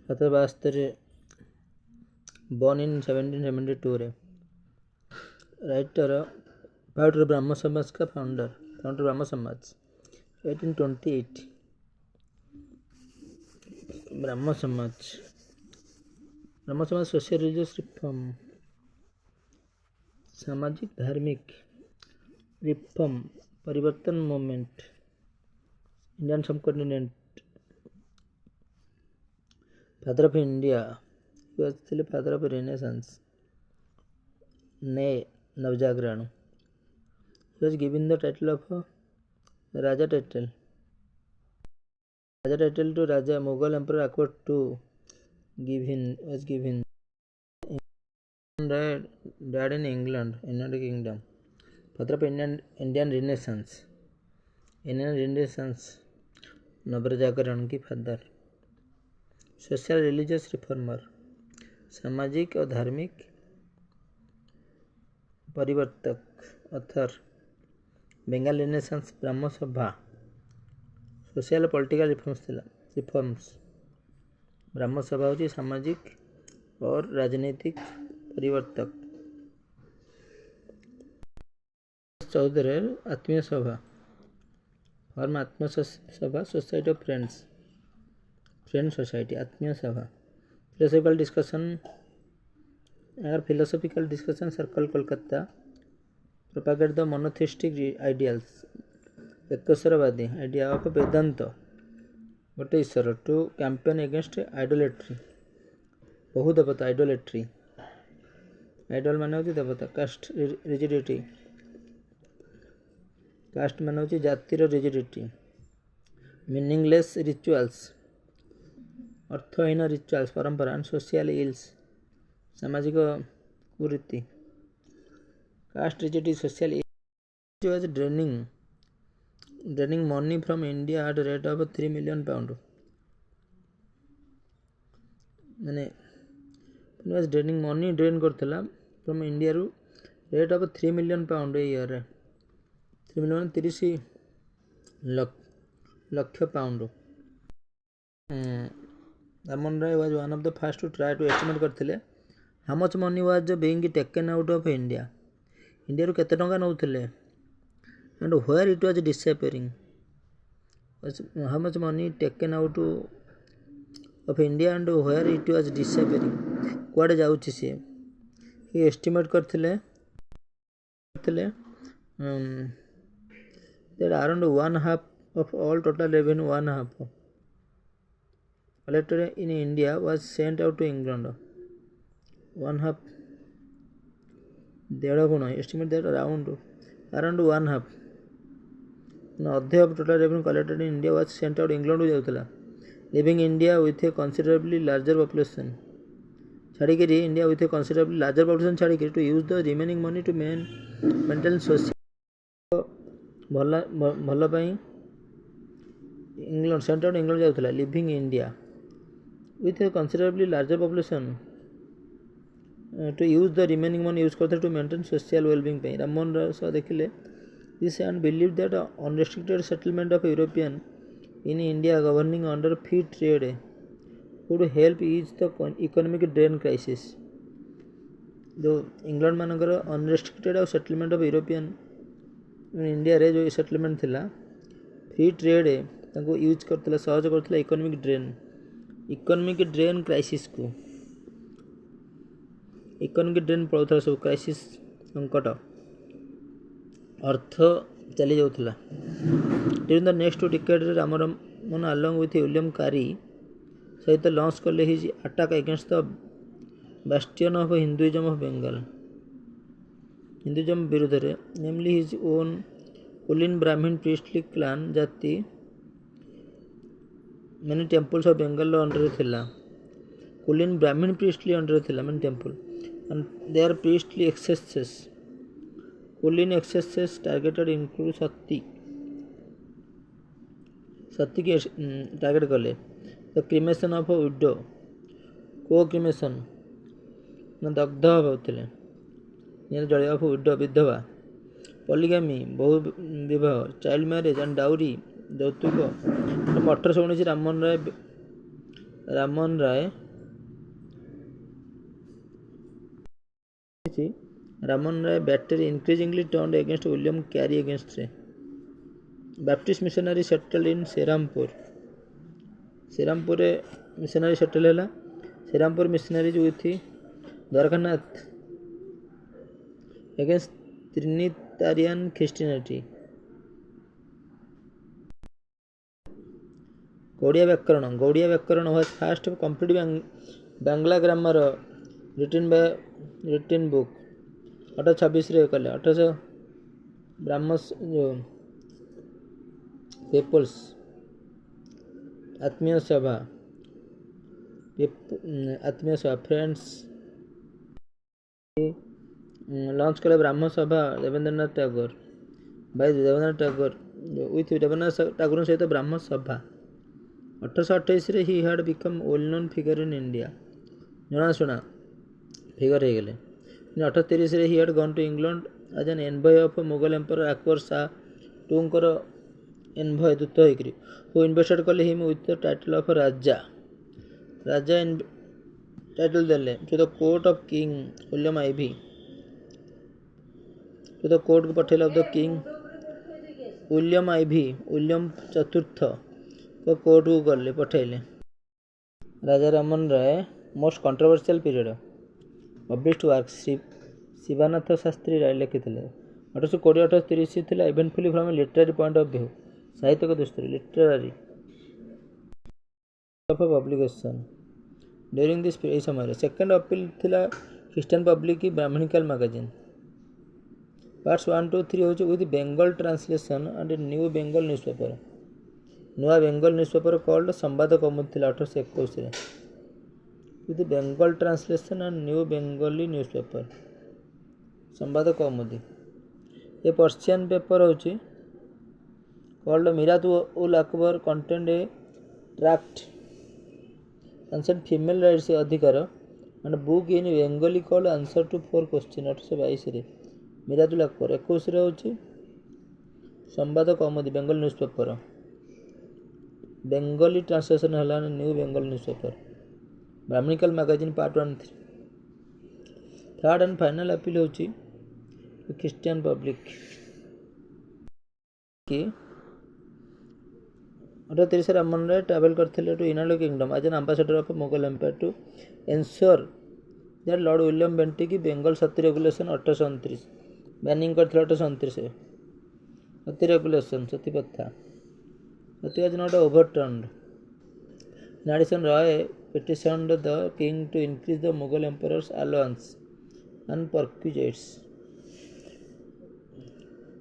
ସତବାସ୍ତରୀ born in 1772 रे writer founder ब्रह्म समाज का फाउंडर ब्रह्म समाज 1828 ब्रह्म समाज सोशल रिलीजियस रिफॉर्म सामाजिक धार्मिक रिफॉर्म परिवर्तन movement Indian subcontinent father of India ଥିଲେ फादर ऑफ रेनेसांस ने नवजागरण he was given the title of Raja title to Raja Mughal emperor Akbar to was given died in England United Kingdom father of Indian Renaissance नवजागरण की father social religious reformer सामाजिक और धार्मिक परिवर्तक author Bengal renaissance ब्रह्म सभा social political reforms ब्रह्म सभा होची सामाजिक और राजनीतिक परिवर्तक 14 आत्मीय सभा फॉर्म आत्म सभा सोसाइटी ऑफ फ्रेंड्स सोसाइटी आत्मीय सभा philosophical discussion circle Kolkata propagate the monotheistic ideals एकेश्वरवादी आइडिया ऑफ वेदांत गोटे ईश्वर टू कैंपेन अगेंस्ट आइडोलेट्री बहुदेवता आइडोलेट्री आइडल मान होची देवता कास्ट रिजिडिटी कास्ट मान होची जातिर रिजिडिटी मीनिंगलेस रिचुअल्स अर्थहीन रिचुअल्स परंपरा एंड सोशल इल्स सामाजिक कुरीति caste rigidity social ills was draining money from India at rate of 3 million pound माने वाज ड्रेनिंग मनी ड्रेन करथला फ्रॉम इंडिया रु rate of 3 million pound a year 3 million 30 लक्ष pound Raman Rai was one of the first to try to estimate करथिले how much money was being taken out of India रू केते टंका नउथिले and where it was disappearing how much money taken out of India and where it was disappearing कुआडे जाउछि से he estimate करथिले that around 1/2 of all total revenue 1/2 collected in India was sent out to England 1/2 देढ़ गुण estimate that around 1/2 अधे of total revenue collected in India was sent out England जाउतला leaving India with a considerably larger population छाड़ी India with a considerably larger population छाड़ी to use the remaining money to maintain social भल पाई England sent out England जाउतला living India with a considerably larger population to use the remaining money use करते to maintain social well-being पे राममोहन राय सह देखिले this and believed that unrestricted settlement of European in India governing under free trade would help ease the economic drain crisis जो England मानकर unrestricted और settlement of European India रे जो settlement थिला free trade ताको यूज करतला सहज करतला इकोनॉमिक ड्रेन क्राइसिस को इकोनॉमिक ड्रेन पड़ता सब क्राइसिस संकट अर्थ चली जाउथला ड्यूरिंग द नेक्स्ट 2 डिकेड रे Rammohan along with William Carey सहित लॉन्च करले his attack against the bastion of Hinduism of Bengal Hinduism विरुद्ध रे नेमली हिज ओन कुलीन ब्राह्मण प्रीस्टली क्लान जाति many temples of Bengal under thila Kulin Brahmin priestly under thila many temple and their priestly excesses Kulin excesses targeted include Sati की target कले the cremation of a widow co-cremation न दग्ध होतिले ये जड़े of widow विधवा polygamy बहु विवाह child marriage and dowry ଯୌତୁକ 1819 ରାମମୋହନ ରାୟ रामन राय battery increasingly turned against William Carey against Ray. Baptist missionary settled in Serampur. Missionary settle है Shrirampur missionaries with Dwarkanath against Trinitarian Christianity. Gaudiya Vyakaran was first complete Bangla grammar written book 1826 रे कले 1800 ब्राह्मस जो पेपल्स आत्मीय सभा friends launch कले Brahmo Sabha Debendranath Tagore with Debendranath Tagore सहित ब्राह्म सभा 1828 रे he had become well known figure in India जनाशुना फिगर हो गले 1830 रे he had gone to England as an envoy of Mughal emperor Akbar Shah टूंकर एनवॉय दूत होकरी हु इन्वेस्टेड कले him with the title of Raja title देले to the court of king William IV to the court को पठेल ऑफ द किंग विलियम चतुर्थ को court को गले पठेले Raja Raman Roy most controversial period published work Shivanath Shastri Roy लिखिथिले 1820-1830 थिला eventfully from literary point of view साहित्यिक दृष्टि literary of publication during this समय सेकंड अपील थिला क्रिश्चियन पब्लिक की ब्राह्मणिकल मैगजीन पार्ट्स 1 to 3 होची with Bengal translation and new Bengal newspaper नुआ बेंगल न्यूज़पेपर कॉल्ड संवाद कौमुदी थिला 1821 रे with Bengal translation and new Bengali newspaper Sambad Kaumudi ये पर्शियन पेपर होची called Mirat ul Akbar content a tract concern female rights अधिकार and book in Bengali called answer to 4 question 1822 रे मिरात उल अकबर 21 रे होची संवाद कौमुदी बेंगल न्यूज़पेपर बेंगली ट्रांसलेशन हला new Bengal newspaper Brahmanical magazine part 1 3 third and final appeal होची Christian public की 1830 Raman Roy travel करथिले to United Kingdom as an ambassador of Mughal empire to ensure that lord William Bentinck की बेंगल सती regulation 1829 banning करथिले 1829 सती regulation sati प्रथा sati was not overturned in addition Roy petitioned the king to increase the Mughal emperor's allowance and perquisites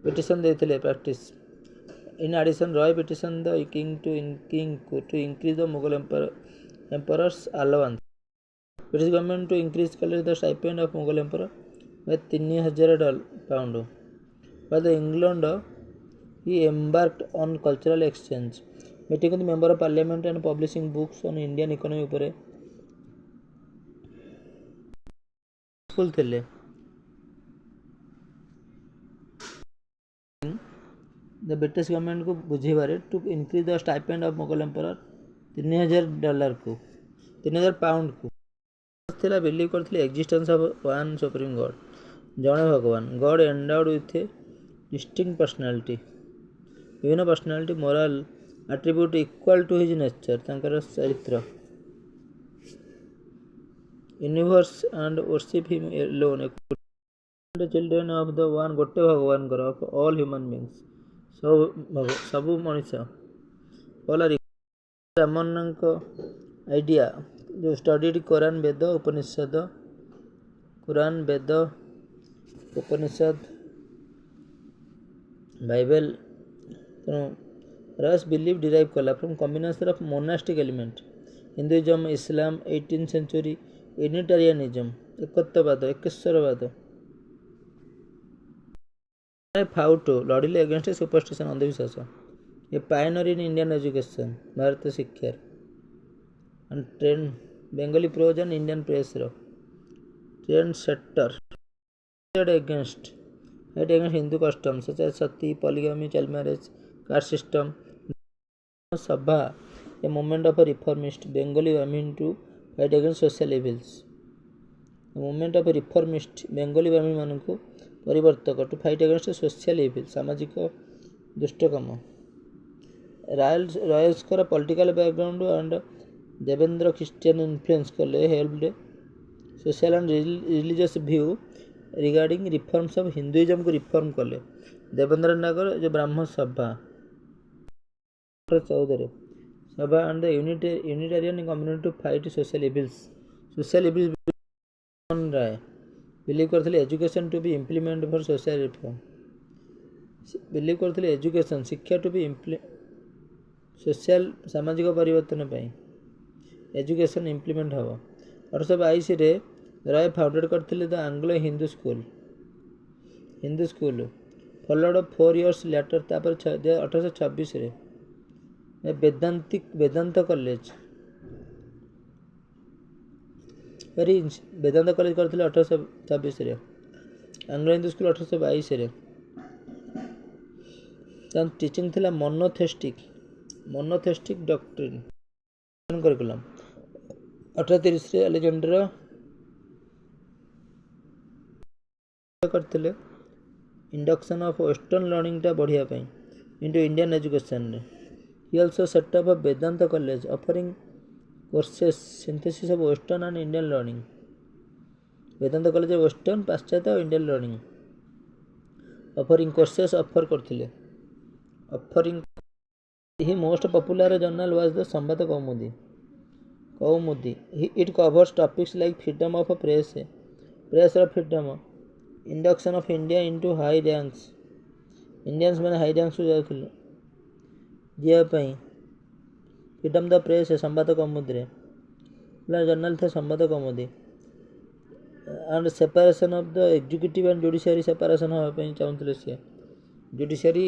petition देथिले practice in addition Roy petitioned the king to increase the Mughal emperor's allowance British government to increase the stipend of Mughal emperor by £3,000 by the England he embarked on cultural exchange meeting with the member of parliament and publishing books on Indian economy upare full thile the British government को बुझेबारे to increase the stipend of Mughal emperor $3,000 को £3,000 को थिला believe करथिले existence of one supreme god जणे भगवान god endowed with a distinct personality विभिन्न personality moral attribute equal to his nature तांकर चरित्र universe and worship him alone the children of the one गोटे भगवान कर of all human beings सब मनुष्य all are रामन को आइडिया जो studied Quran Veda Upanishad Bible Rus belief derived kala from combination of monastic element Hinduism, Islam, 18th century Unitarianism, एकत्ववाद एकेश्वरवाद फाउटो लड़िले अगेंस्ट सुपरस्टिशन अंधविश्वास a pioneer in Indian education भारतीय शिक्षा and trend Bengali prose and Indian press trend setter against Hindu customs sati polygamy child marriage caste system Sabha a movement of a reformist Bengali women to fight against social evils. A movement of a reformist Bengali women ମାନଙ୍କୁ ପରିବର୍ତ୍ତକ to fight against social evil ସାମାଜିକ ଦୁଷ୍ଟକାମ. ରୟଲ୍ସଙ୍କର political background and Debendra Christian influence କଲେ helped social and religious view regarding reforms of Hinduism को reform कले. देवेंद्र नागर जो ब्राह्म सभा 14 सभा and the unitarian community to fight social evils. Roy believe करथिले education to be implement for social reform. Believe करथिले education शिक्षा टू बी सोशल सामाजिक परिवर्तन ପାଇଁ एजुकेशन इम्प्लीमेंट हम. 1822 रे राय फाउंडेड करथिले the Anglo Hindu school followed 4 years later. तापर 1826 रे वेदांत कॉलेज वेदांत कॉलेज करथिले 1826 रे. आंग्लो हिंदू स्कूल 1822 रे. तान टीचिंग थिला मोनोथेस्टिक डॉक्ट्रिन करिकुलम. 1830 रे अलेक्जेंडर करथिले इंडक्शन ऑफ वेस्टर्न लर्निंग टा बढ़िया पई इनटू इंडियन एजुकेशन रे. He also set up a Vedanta college offering courses synthesis of western and Indian learning. Vedanta college western पाश्चात्य और Indian learning offering courses offer करथिले. Offering he most popular journal was the Sambad Kaumudi. It covers topics like freedom of press freedom, induction of India into high ranks. Indians मैंने high ranks को जाउथिले जीवाई freedom the press Sambad Kaumudi रे journal था संवाद कौमुदी. And separation of the executive and judiciary separation होगा चाहूँगे सी judiciary